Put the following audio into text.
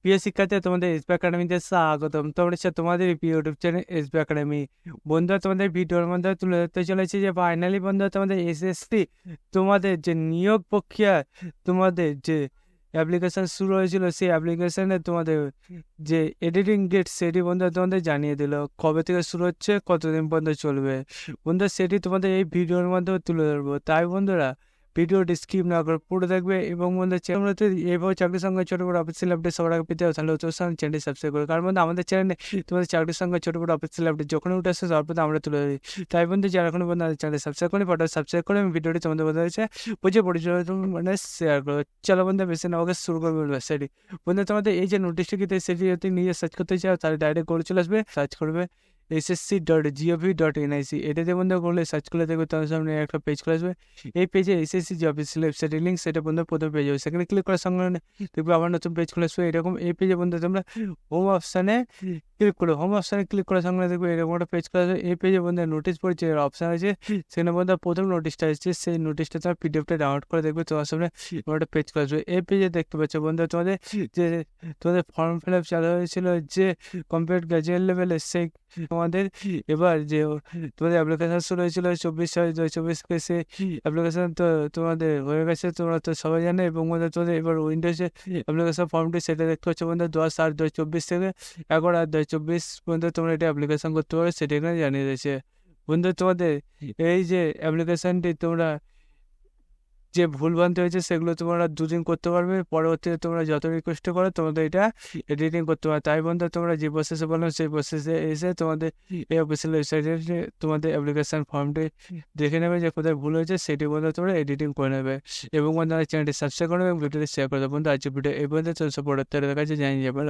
প্রিয় শিক্ষার্থী, তোমাদের এসবি একাডেমিতে স্বাগতম। তোমরা তোমাদের প্রিয় ইউটিউব চ্যানেল এসবি একাডেমি। বন্ধুরা, তোমাদের ভিডিওর মধ্যে তুলে ধরতে চলেছি যে ফাইনালি বন্ধুরা তোমাদের এসএসসি তোমাদের যে নিয়োগ প্রক্রিয়া, তোমাদের যে অ্যাপ্লিকেশন শুরু হয়েছিল, সেই অ্যাপ্লিকেশনে তোমাদের যে এডিটিং ডেট সেটি বন্ধুরা তোমাদের জানিয়ে দিল। কবে থেকে শুরু হচ্ছে, কতদিন পর্যন্ত চলবে বন্ধুরা, সেটি তোমাদের এই ভিডিওর মাধ্যমে তুলে ধরবো। তাই বন্ধুরা ভিডিওটি স্কিপ না করে পুরো দেখবে এবং বন্ধুরা চ্যানেলটি এইভাবে চাকরির সঙ্গে ছোট বড় অফিসিয়াল আপডেট সবার আগে পেতে তাহলে চ্যানেলটি সাবস্ক্রাইব করে, কারণ বন্ধু আমাদের চ্যানেলে তোমাদের চাকরির সঙ্গে ছোট বড় অফিসিয়াল আপডেট যখন উঠে আসে সবার প্রতি আমরা তুলে দিই। তাই বন্ধু যারা এখনো বন্ধু আমাদের চ্যানেল সাবস্ক্রাইব করে ফটো সাবস্ক্রাইব করে এবং ভিডিওটি তোমাদের বন্ধু হয়েছে বুঝে পরিচয় মানে শেয়ার করো। চলো বন্ধু বেশি না আমাকে শুরু করবে সেটি বন্ধু তোমাদের এই যে নোটিশটি কিন্তু সেটি যদি নিজে সার্চ করতে চাও তাহলে ডাইরেক্ট করে চলে আসবে, সার্চ করবে ssc.gov.nic। এটাতে বন্ধু করলে সার্চ করলে দেখবে তোমার সামনে একটা পেজ খুলে আসবে। এই পেজে এসএসসি যে অফিসিয়াল ওয়েবসাইটের লিঙ্ক সেটা বন্ধু প্রথম পেজ হবে, সেখানে ক্লিক করার সঙ্গে দেখবে আবার নতুন পেজ খুলে আসবে এরকম। এই পেজে বন্ধু তোমরা হোম অপশানে ক্লিক করো, হোম অপশানে ক্লিক করার সঙ্গে দেখবে এরকম একটা পেজ খুলে আসবে। এই পেজে বন্ধু নোটিশ পড়ছে অপশান আছে, সেখানে বন্ধু প্রথম নোটিশটা এসেছে, সেই নোটিশটা তোমার পিডিএফটা ডাউনলোড করে দেখবে তোমার সামনে একটা পেজ খুলে আসবে। এই পেজে দেখতে পাচ্ছ বন্ধু তোমাদের যে তোমাদের ফর্ম ফিল আপ চালু হয়েছিল যে কমপ্লিট গ্র্যাজুয়েট লেভেলে, সেই তোমাদের এবার যে তোমাদের অ্যাপ্লিকেশন শুরু হয়েছিল 24/6/2024 সে অ্যাপ্লিকেশন তো তোমাদের হয়ে গেছে, তোমরা তো সবাই জানে। এবং তোমাদের এবার উইন্ডোজে অ্যাপ্লিকেশন ফর্মটি সেটা দেখতে পাচ্ছ বন্ধু 10/8/2024 থেকে 11/8/2024 পর্যন্ত তোমরা এটা অ্যাপ্লিকেশন করতে পারো, সেটা এখানে জানিয়ে দিয়েছে বন্ধু। তোমাদের এই যে অ্যাপ্লিকেশনটি তোমরা যে ভুলভ্রান্তি হয়েছে সেগুলো তোমরা দুদিন করতে পারবে, পরবর্তীতে তোমরা যত রিকোয়েস্ট করো তোমাদের এটা এডিটিং করতে পারো। তাই বন্ধু তোমরা যে প্রসেসে বলো সেই প্রসেসে এসে তোমাদের এই অফিসিয়াল ওয়েবসাইটে তোমাদের অ্যাপ্লিকেশন ফর্মটি দেখে নেবে যে কোথায় ভুল হয়েছে, সেটি বন্ধু তোমরা এডিটিং করে নেবে। এবং বন্ধু চ্যানেলটি সাবস্ক্রাইব করবে এবং ভিডিওটি শেয়ার করে দেবে। বন্ধু আজকে ভিডিও এই পর্যন্ত পরবর্তীতে দেখা যাচ্ছে জানিয়ে যাবে।